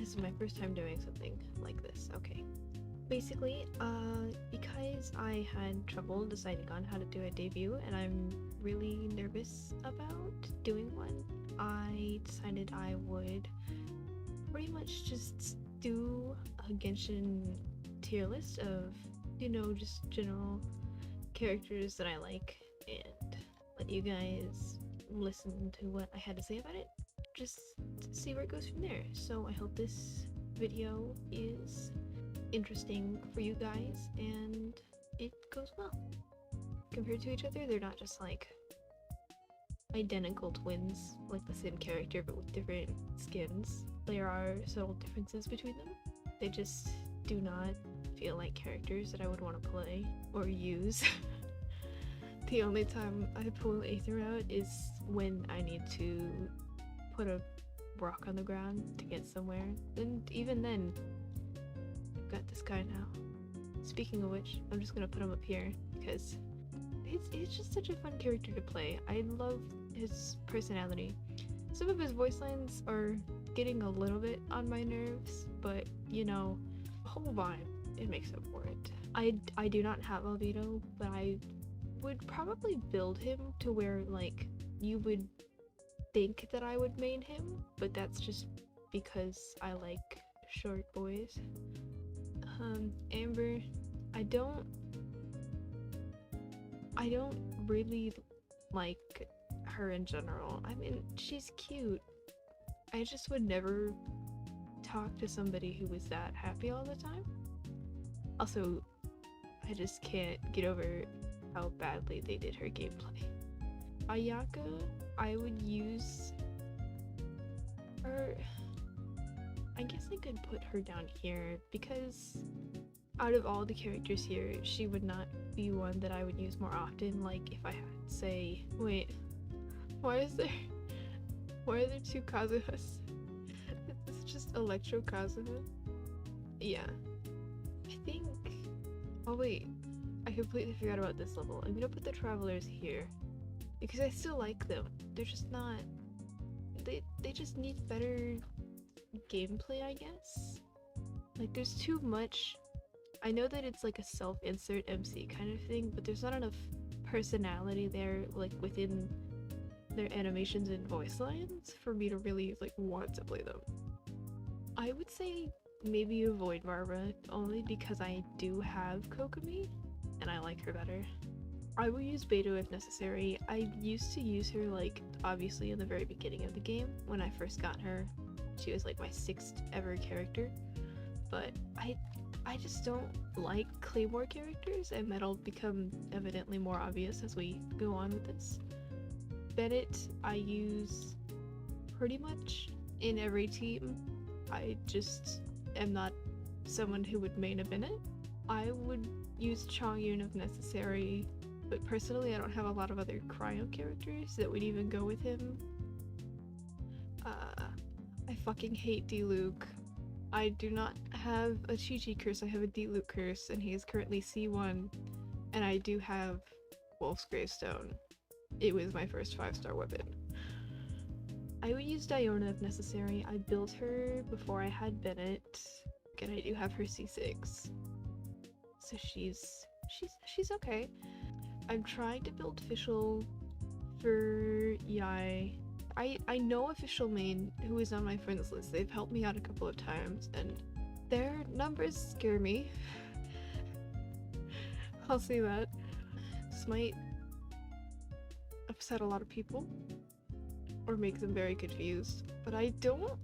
this is my first time doing something like this. Okay. Basically, because I had trouble deciding on how to do a debut and I'm really nervous about doing one, I decided I would pretty much just do a Genshin tier list of, just general characters that I like and let you guys listen to what I had to say about it. Just to see where it goes from there. So I hope this video is interesting for you guys and it goes well. Compared to each other, they're not just like identical twins, like the same character but with different skins. There are subtle differences between them. They just do not feel like characters that I would want to play or use. The only time I pull Aether out is when I need to put a rock on the ground to get somewhere, and even then I've got this guy now. Speaking of which, I'm just gonna put him up here because he's just such a fun character to play. I love his personality. Some of his voice lines are getting a little bit on my nerves, but the whole vibe, it makes up for it. I do not have albedo, but I would probably build him to where like you would think that I would main him, but that's just because I like short boys. Amber, I don't really like her in general. I mean, she's cute. I just would never talk to somebody who was that happy all the time. Also, I just can't get over how badly they did her gameplay. Ayako, I would use her. I guess I could put her down here because out of all the characters here, she would not be one that I would use more often. Like if I had, say, wait, why are there two Kazuhas? It's just Electro Kazuha. Yeah, I think. Oh wait, I completely forgot about this level. I'm gonna put the Travelers here because I still like them. They're just not. They just need better gameplay, I guess. Like there's too much. I know that it's like a self-insert MC kind of thing, but there's not enough personality there, like within their animations and voice lines, for me to really like want to play them. I would say maybe avoid Barbara, only because I do have Kokomi and I like her better. I will use Beto if necessary. I used to use her like obviously in the very beginning of the game when I first got her. She was like my 6th ever character, but I just don't like Claymore characters, and that'll become evidently more obvious as we go on with this. Bennett I use pretty much in every team. I just am not someone who would main a Bennett. I would use Chongyun if necessary, but personally I don't have a lot of other cryo characters that would even go with him. I fucking hate D-Luke. I do not have a Chi-Chi curse, I have a D-Luke curse, and he is currently C1, and I do have Wolf's Gravestone. It was my first 5-star weapon. I would use Diona if necessary. I built her before I had Bennett, and I do have her C6. So she's okay. I'm trying to build Fischl for Yai. I know Official Main who is on my friends list. They've helped me out a couple of times and their numbers scare me. I'll say that. This might upset a lot of people or make them very confused, but I don't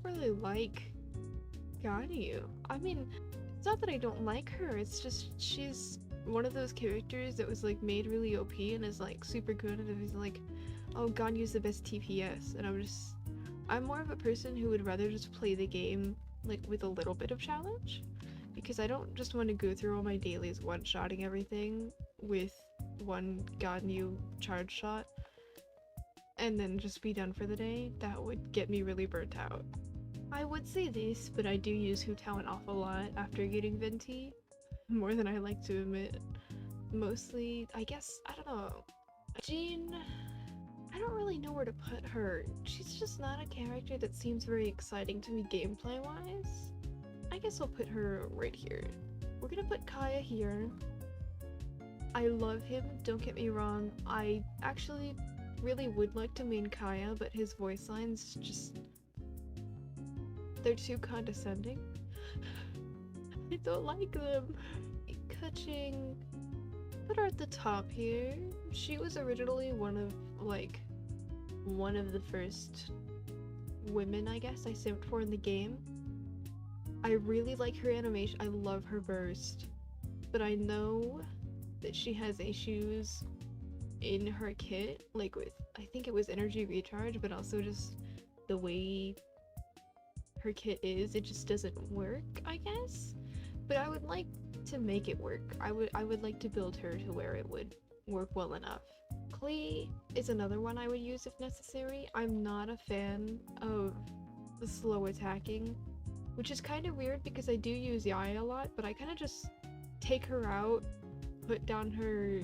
really like Ganyu. I mean, it's not that I don't like her, it's just she's one of those characters that was like made really OP and is like super good, and is like, oh, Ganyu's the best TPS, and I'm more of a person who would rather just play the game like with a little bit of challenge, because I don't just want to go through all my dailies one-shotting everything with one Ganyu charge shot and then just be done for the day. That would get me really burnt out. I would say this, but I do use Hu Tao an awful lot after getting Venti, more than I like to admit. Mostly, I guess, I don't know. Jean, I don't really know where to put her. She's just not a character that seems very exciting to me gameplay-wise. I guess I'll put her right here. We're gonna put Kaya here. I love him, don't get me wrong. I actually really would like to main Kaya, but his voice lines just... they're too condescending. I don't like them. Kaching. Put her at the top here. She was originally one of the first women, I guess, I simped for in the game. I really like her animation. I love her burst. But I know that she has issues in her kit, like with, I think it was energy recharge, but also just the way her kit is, it just doesn't work, I guess. But I would like to make it work. I would like to build her to where it would work well enough. Klee is another one I would use if necessary. I'm not a fan of the slow attacking, which is kind of weird because I do use Yaya a lot, but I kind of just take her out, put down her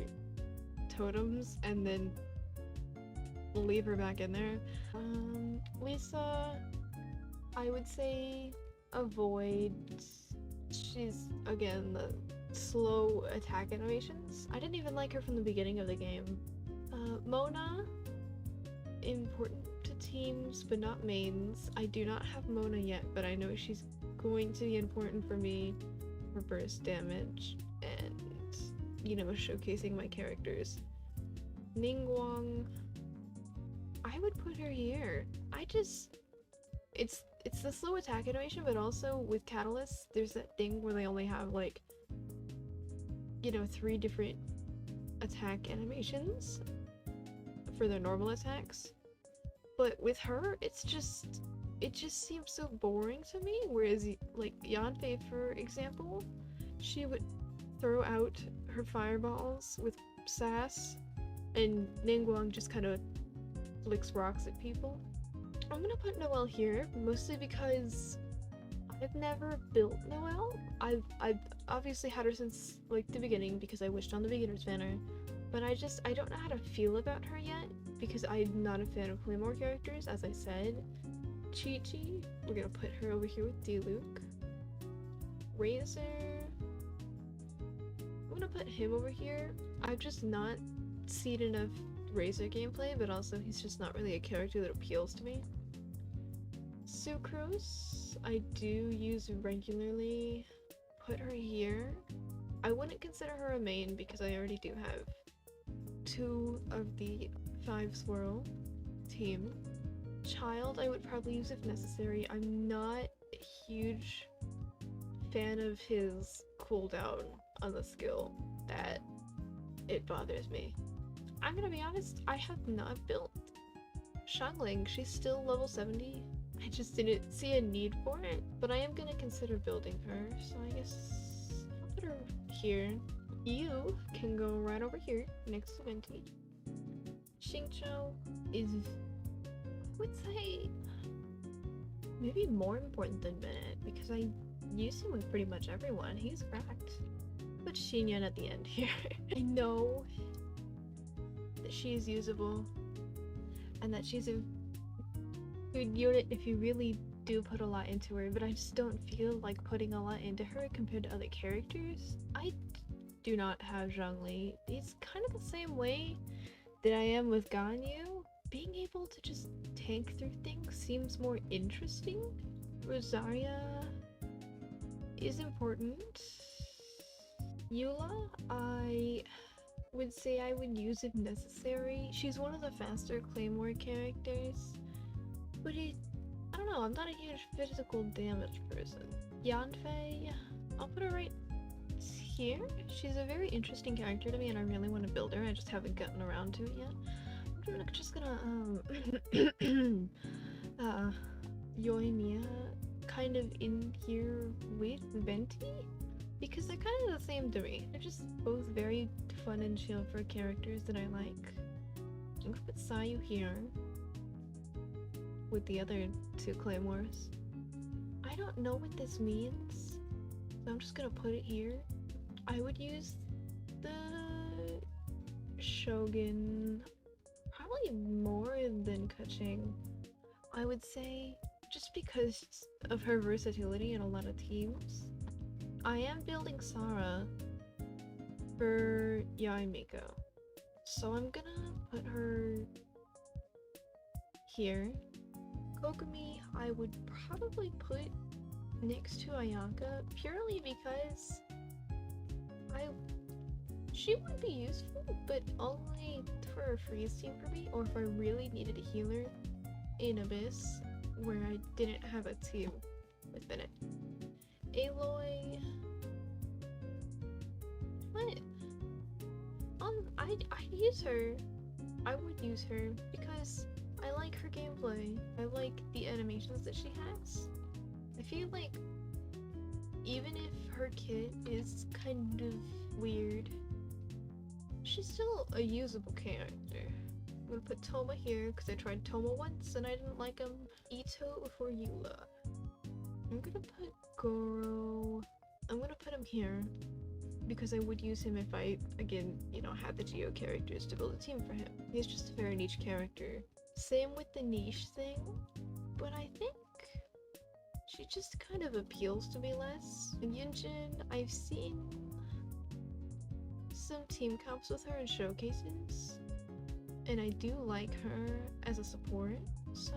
totems, and then leave her back in there. Lisa, I would say avoid. She's, again, the slow attack animations. I didn't even like her from the beginning of the game. Mona, important to teams, but not mains. I do not have Mona yet, but I know she's going to be important for me for burst damage and, you know, showcasing my characters. Ningguang, I would put her here. It's the slow attack animation, but also with Catalyst, there's that thing where they only have, like, you know, 3 different attack animations for their normal attacks. But with her, it just seems so boring to me, whereas, like, Yanfei, for example, she would throw out her fireballs with sass, and Ningguang just kind of flicks rocks at people. I'm gonna put Noelle here, mostly because I've never built Noelle. I've obviously had her since, like, the beginning because I wished on the beginner's banner, but I don't know how to feel about her yet because I'm not a fan of Claymore characters, as I said. Chi-Chi, we're gonna put her over here with Diluc. Razor, I'm gonna put him over here. I've just not seen enough Razor gameplay, but also he's just not really a character that appeals to me. Sucrose, I do use regularly. Put her here. I wouldn't consider her a main because I already do have 2 of the 5 swirl team. Child, I would probably use if necessary. I'm not a huge fan of his cooldown on the skill. That it bothers me. I'm gonna be honest, I have not built Xiangling. She's still level 70. I just didn't see a need for it, but I am gonna consider building her, so I guess I'll put her here. You can go right over here next to Venti. Xingqiu is, I would say, maybe more important than Bennett because I use him with pretty much everyone. He's cracked. Put Xinyan at the end here. I know that she is usable and that she's a good unit if you really do put a lot into her, but I just don't feel like putting a lot into her compared to other characters. I do not have Zhongli. It's kind of the same way that I am with Ganyu. Being able to just tank through things seems more interesting. Rosaria is important. Eula, I would say I would use if necessary. She's one of the faster Claymore characters, but I don't know, I'm not a huge physical damage person. Yanfei, I'll put her right here. She's a very interesting character to me and I really want to build her. I just haven't gotten around to it yet. I'm just gonna Yoimiya kind of in here with Venti because they're kind of the same to me. They're just both very fun and chill for characters that I like. I'm gonna put Sayu here with the other 2 claymores. I don't know what this means, so I'm just gonna put it here. I would use the Shogun Probably more than Kaching, I would say, just because of her versatility in a lot of teams. I am building Sarah for Yaimiko, so I'm gonna put her here. Kokomi, I would probably put next to Ayaka purely because she would be useful, but only for a freeze team for me, or if I really needed a healer in Abyss where I didn't have a team within it. Aloy, what? I'd use her. I would use her because I like her gameplay. I like the animations that she has. I feel like even if her kit is kind of weird, she's still a usable character. I'm gonna put Toma here because I tried Toma once and I didn't like him. Ito for Eula. I'm gonna put Goro. I'm gonna put him here because I would use him if I, again, you know, had the Geo characters to build a team for him. He's just a very niche character. Same with the niche thing, but I think she just kind of appeals to me less. Yunjin, I've seen some team comps with her in showcases, and I do like her as a support, so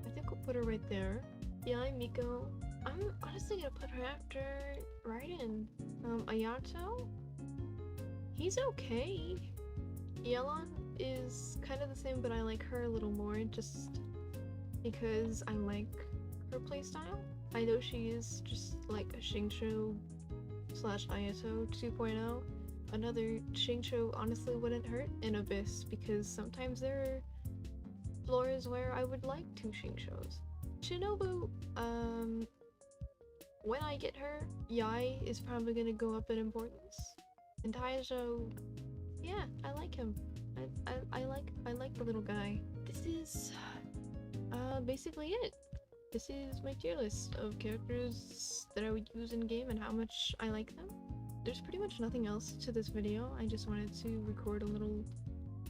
I think we'll put her right there. Yeah, Miko. I'm honestly gonna put her after Raiden. Ayato? He's okay. Yelan is kind of the same, but I like her a little more just because I like her playstyle. I know she is just like a Xingqiu / Ayato 2.0. Another Xingqiu honestly wouldn't hurt in Abyss because sometimes there are floors where I would like 2 Xingqius. Shinobu, when I get her, Yai is probably gonna go up in importance. And Taijo, yeah, I like him. I like the little guy. This is basically it. This is my tier list of characters that I would use in game and how much I like them. There's pretty much nothing else to this video. I just wanted to record a little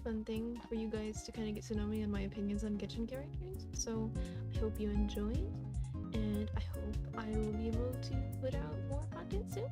fun thing for you guys to kind of get to know me and my opinions on Genshin characters. So I hope you enjoyed, and I hope I will be able to put out more content soon.